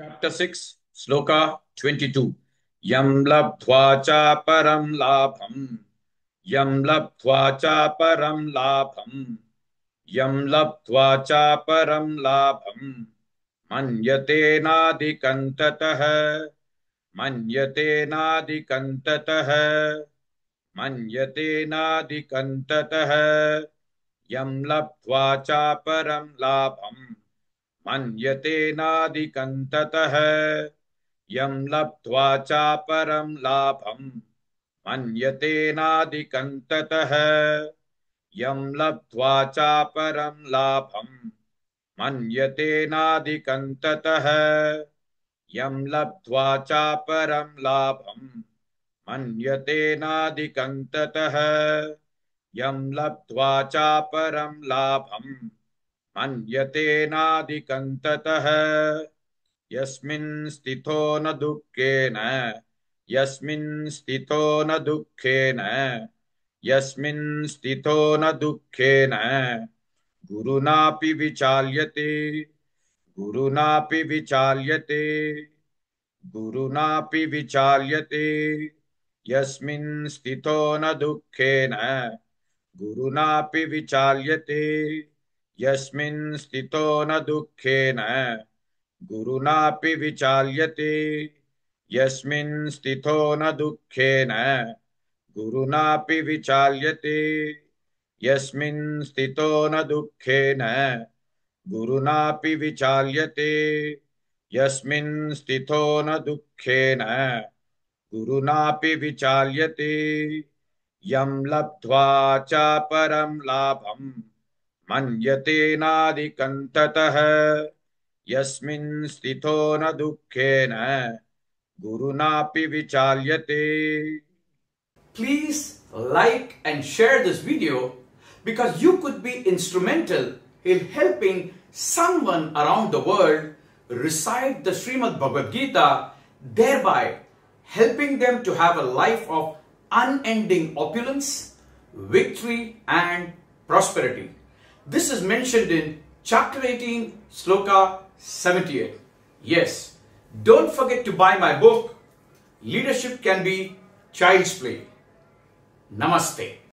Chapter 6, Sloka 22. Yam labdhva cha param labham. Yam labdhva cha param labham. Yam labdhva cha param labham. Manyate nadikantatah. Manyate nadikantatah. Manyate nadikantatah. Yam labdhva cha param labham. मन्यते नादिकन्ततः यं लब्ध्वा चापरं लाभं मन्यते नादिकन्ततः यं लब्ध्वा चापरं लाभं मन्यते नादिकन्ततः यं लब्ध्वा चापरं लाभं मन्यते नादिकन्ततः यं लब्ध्वा चापरं लाभं मन्यते नादिकन्ततः यस्मिन् स्थितो न दुःखेन यस्मिन् स्थितो न दुःखेन यस्मिन् स्थितो न दुःखेन गुरुनापि विचाल्यते गुरुनापि विचाल्यते गुरुनापि विचाल्यते यस्मिन् स्थितो न दुःखेन गुरुनापि विचाल्यते यस्मिन् स्थितो न दुःखेन गुरुनापि विचाल्यते यस्मिन् स्थितो न दुःखेन गुरुनापि विचाल्यते यस्मिन् स्थितो न दुःखेन गुरुनापि विचाल्यते यस्मिन् स्थितो न दुःखेन गुरुनापि विचाल्यते यं लब्ध्वा च परं लाभं मन्यते नादिकन्ततः यस्मिन् स्थितो न दुःखेन गुरुनापि विचाल्यते। Please like and share this video because you could be instrumental in helping someone around the world recite the Srimad Bhagavad Gita, thereby helping them to have a life of unending opulence, victory and prosperity. This is mentioned in chapter 18, Sloka 78. Yes, don't forget to buy my book, Leadership Can Be Child's Play. Namaste.